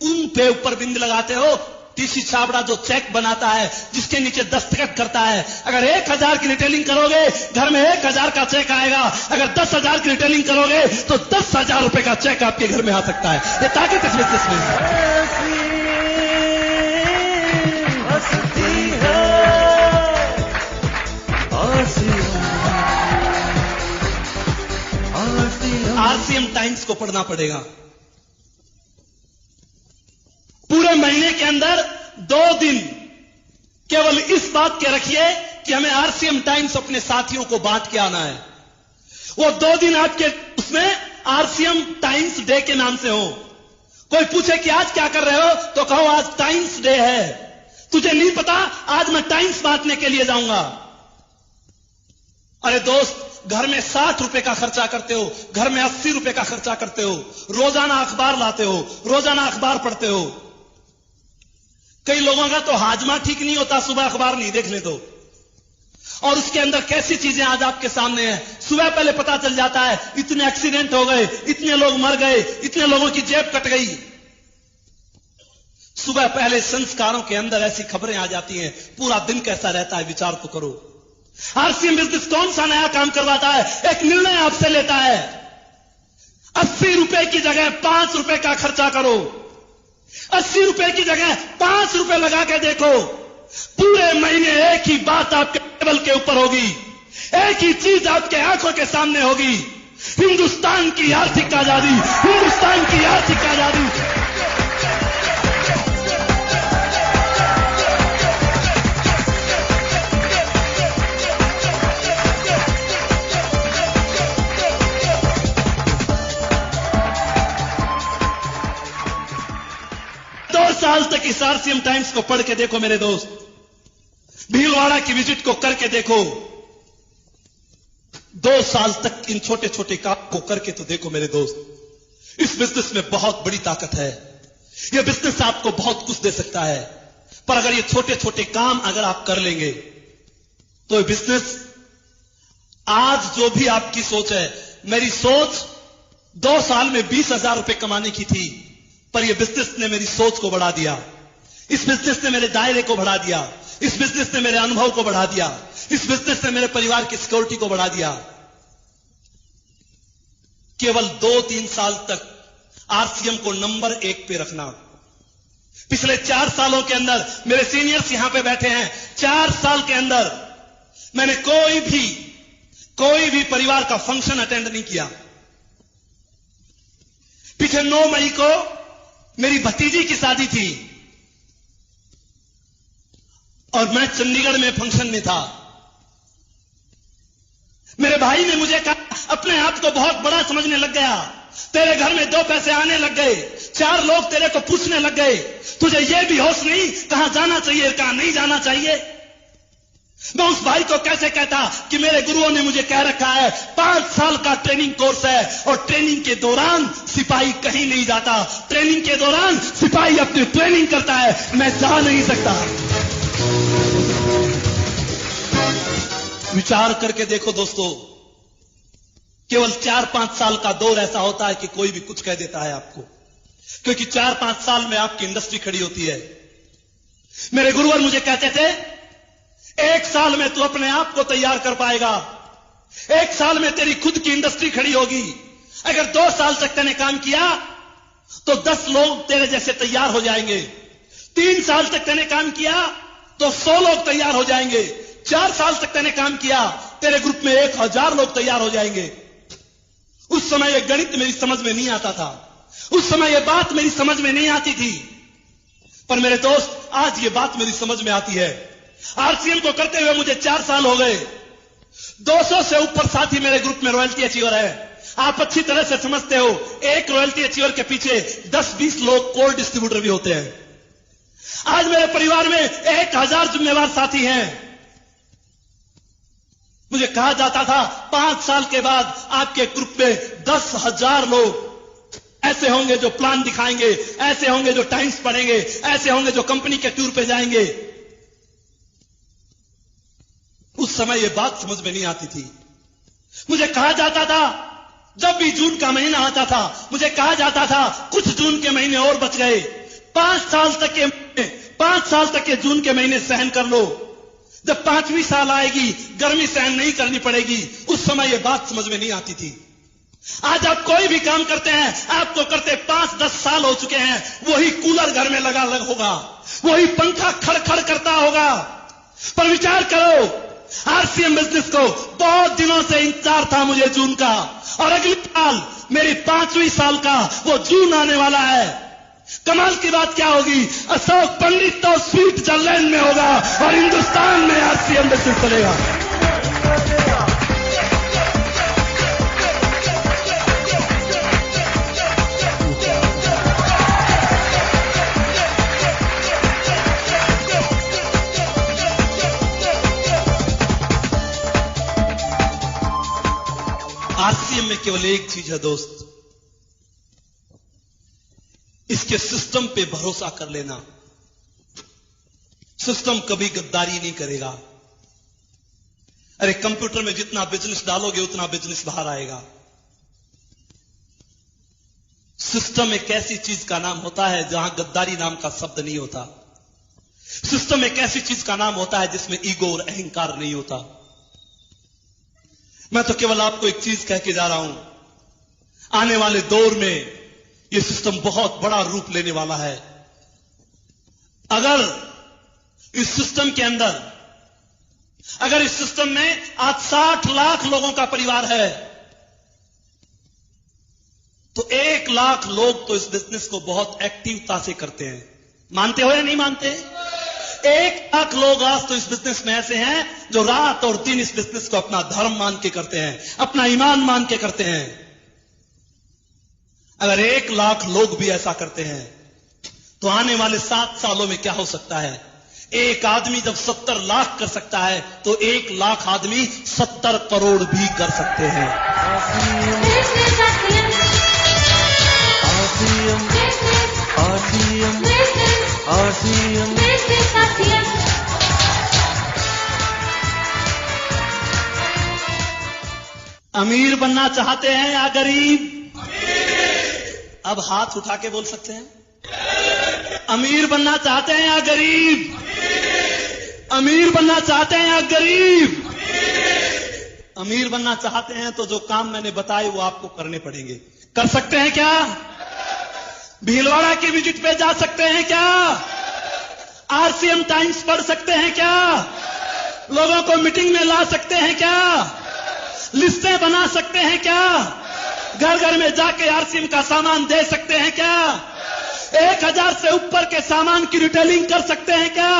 उन पे ऊपर बिंदी लगाते हो। टीसी छाबड़ा जो चेक बनाता है, जिसके नीचे दस्तखत करता है, अगर 1000 की रिटेलिंग करोगे घर में 1000 का चेक आएगा। अगर 10,000 की रिटेलिंग करोगे तो 10,000 रुपए का चेक आपके घर में आ सकता है। ये ताकत इस बिजनेस में आरसीएम टाइम्स को पढ़ना पड़ेगा। पूरे महीने के अंदर 2 दिन केवल इस बात के रखिए कि हमें आरसीएम टाइम्स अपने साथियों को बांट के आना है। वो 2 दिन आपके उसमें आरसीएम टाइम्स डे के नाम से हो। कोई पूछे कि आज क्या कर रहे हो, तो कहो आज टाइम्स डे है। तुझे नहीं पता, आज मैं टाइम्स बांटने के लिए जाऊंगा। अरे दोस्त, घर में 60 रुपए का खर्चा करते हो, घर में 80 रुपए का खर्चा करते हो, रोजाना अखबार लाते हो, रोजाना अखबार पढ़ते हो। कई लोगों का तो हाजमा ठीक नहीं होता, सुबह अखबार नहीं देख ले तो, और उसके अंदर कैसी चीजें आज आपके सामने हैं। सुबह पहले पता चल जाता है इतने एक्सीडेंट हो गए, इतने लोग मर गए, इतने लोगों की जेब कट गई। सुबह पहले संस्कारों के अंदर ऐसी खबरें आ जाती हैं। पूरा दिन कैसा रहता है विचार तो करो। आरसीएम बिजनेस कौन सा नया काम करवाता है? एक निर्णय आपसे लेता है, 80 रुपए की जगह 5 रुपए का खर्चा करो। 80 रुपए की जगह 5 रुपए लगा के देखो। पूरे महीने एक ही बात आपके टेबल के ऊपर होगी, एक ही चीज आपके आंखों के सामने होगी। हिंदुस्तान की आर्थिक आजादी, हिंदुस्तान की आर्थिक आजादी। साल तक इस आरसीएम टाइम्स को पढ़ के देखो मेरे दोस्त, भीलवाड़ा की विजिट को करके देखो। 2 साल तक इन छोटे छोटे काम को करके तो देखो मेरे दोस्त। इस बिजनेस में बहुत बड़ी ताकत है। यह बिजनेस आपको बहुत कुछ दे सकता है, पर अगर ये छोटे छोटे काम अगर आप कर लेंगे तो ये बिजनेस, आज जो भी आपकी सोच है, मेरी सोच 2 साल में 20,000 रुपए कमाने की थी, पर यह बिजनेस ने मेरी सोच को बढ़ा दिया। इस बिजनेस ने मेरे दायरे को बढ़ा दिया। इस बिजनेस ने मेरे अनुभव को बढ़ा दिया। इस बिजनेस ने मेरे परिवार की सिक्योरिटी को बढ़ा दिया। केवल 2-3 साल तक आरसीएम को नंबर 1 पे रखना। पिछले 4 सालों के अंदर, मेरे सीनियर्स यहां पे बैठे हैं, 4 साल के अंदर मैंने कोई भी परिवार का फंक्शन अटेंड नहीं किया। पीछे 9 मई को मेरी भतीजी की शादी थी और मैं चंडीगढ़ में फंक्शन में था। मेरे भाई ने मुझे कहा, अपने आप को बहुत बड़ा समझने लग गया, तेरे घर में 2 पैसे आने लग गए, 4 लोग तेरे को पूछने लग गए, तुझे यह भी होश नहीं कहां जाना चाहिए कहां नहीं जाना चाहिए। मैं उस भाई को कैसे कहता कि मेरे गुरुओं ने मुझे कह रखा है 5 साल का ट्रेनिंग कोर्स है, और ट्रेनिंग के दौरान सिपाही कहीं नहीं जाता, ट्रेनिंग के दौरान सिपाही अपनी ट्रेनिंग करता है, मैं जा नहीं सकता। विचार करके देखो दोस्तों, केवल 4-5 साल का दौर ऐसा होता है कि कोई भी कुछ कह देता है आपको, क्योंकि 4-5 साल में आपकी इंडस्ट्री खड़ी होती है। मेरे गुरुवर मुझे कहते थे, 1 साल में तू अपने आप को तैयार कर पाएगा, 1 साल में तेरी खुद की इंडस्ट्री खड़ी होगी। अगर 2 साल तक तूने काम किया तो 10 लोग तेरे जैसे तैयार हो जाएंगे। 3 साल तक तूने काम किया तो 100 लोग तैयार हो जाएंगे। 4 साल तक मैंने काम किया, तेरे ग्रुप में 1000 लोग तैयार हो जाएंगे। उस समय यह गणित मेरी समझ में नहीं आता था, उस समय यह बात मेरी समझ में नहीं आती थी, पर मेरे दोस्त आज ये बात मेरी समझ में आती है। आरसीएम को करते हुए मुझे 4 साल हो गए। 200 से ऊपर साथी मेरे ग्रुप में रॉयल्टी अचीवर है। आप अच्छी तरह से समझते हो, एक रॉयल्टी अचीवर के पीछे 10-20 लोग कोर डिस्ट्रीब्यूटर भी होते हैं। आज मेरे परिवार में 1000 जिम्मेवार साथी हैं। मुझे कहा जाता था 5 साल के बाद आपके ग्रुप में 10,000 लोग ऐसे होंगे जो प्लान दिखाएंगे, ऐसे होंगे जो टाइम्स पढ़ेंगे, ऐसे होंगे जो कंपनी के टूर पे जाएंगे। उस समय यह बात समझ में नहीं आती थी। मुझे कहा जाता था, जब भी जून का महीना आता था, मुझे कहा जाता था कुछ जून के महीने और बच गए, 5 साल तक के जून के महीने सहन कर लो, जब 5वीं साल आएगी गर्मी सहन नहीं करनी पड़ेगी। उस समय यह बात समझ में नहीं आती थी। आज आप कोई भी काम करते हैं, आपको करते 5-10 साल हो चुके हैं, वही कूलर घर में लगा होगा, वही पंखा खड़ करता होगा। पर विचार करो, आरसीएम बिजनेस को बहुत दिनों से इंतजार था मुझे जून का, और अगली साल मेरी 5वीं साल का वो जून आने वाला है। कमाल की बात क्या होगी, अशोक पंडित तो स्विट्जरलैंड में होगा और हिंदुस्तान में आरसीएम बिजनेस चलेगा। आरसीएम में केवल एक चीज है दोस्त, इसके सिस्टम पे भरोसा कर लेना। सिस्टम कभी गद्दारी नहीं करेगा। अरे कंप्यूटर में जितना बिजनेस डालोगे उतना बिजनेस बाहर आएगा। सिस्टम एक ऐसी चीज का नाम होता है जहां गद्दारी नाम का शब्द नहीं होता। सिस्टम एक ऐसी चीज का नाम होता है जिसमें ईगो और अहंकार नहीं होता। मैं तो केवल आपको एक चीज कह के जा रहा हूं, आने वाले दौर में यह सिस्टम बहुत बड़ा रूप लेने वाला है। अगर इस सिस्टम में आज 60 लाख लोगों का परिवार है, तो 1 लाख लोग तो इस बिजनेस को बहुत एक्टिवता से करते हैं। मानते हो या नहीं मानते? 1 लाख लोग आज तो इस बिजनेस में ऐसे हैं जो रात और दिन इस बिजनेस को अपना धर्म मान के करते हैं, अपना ईमान मान के करते हैं। अगर 1 लाख लोग भी ऐसा करते हैं तो आने वाले 7 सालों में क्या हो सकता है? एक आदमी जब 70 लाख कर सकता है तो 1 लाख आदमी 70 करोड़ भी कर सकते हैं। अमीर बनना चाहते हैं या गरीब? अब हाथ उठा के बोल सकते हैं। अमीर बनना चाहते हैं या गरीब? अमीर बनना चाहते हैं या गरीब? अमीर बनना चाहते हैं तो जो काम मैंने बताए वो आपको करने पड़ेंगे। कर सकते हैं क्या? भीलवाड़ा की विजिट पे जा सकते हैं क्या? आरसीएम टाइम्स पढ़ सकते हैं क्या? लोगों को मीटिंग में ला सकते हैं क्या? लिस्टें बना सकते हैं क्या? घर घर में जाके आरसीएम का सामान दे सकते हैं क्या? 1000 से ऊपर के सामान की रिटेलिंग कर सकते हैं क्या?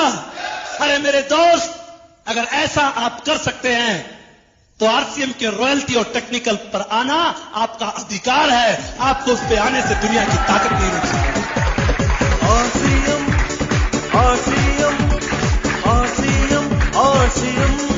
अरे मेरे दोस्त, अगर ऐसा आप कर सकते हैं तो आरसीएम के रॉयल्टी और टेक्निकल पर आना आपका अधिकार है। आपको उस पे आने से दुनिया की ताकत नहीं रुक सकती।
RCM, RCM, RCM, RCM.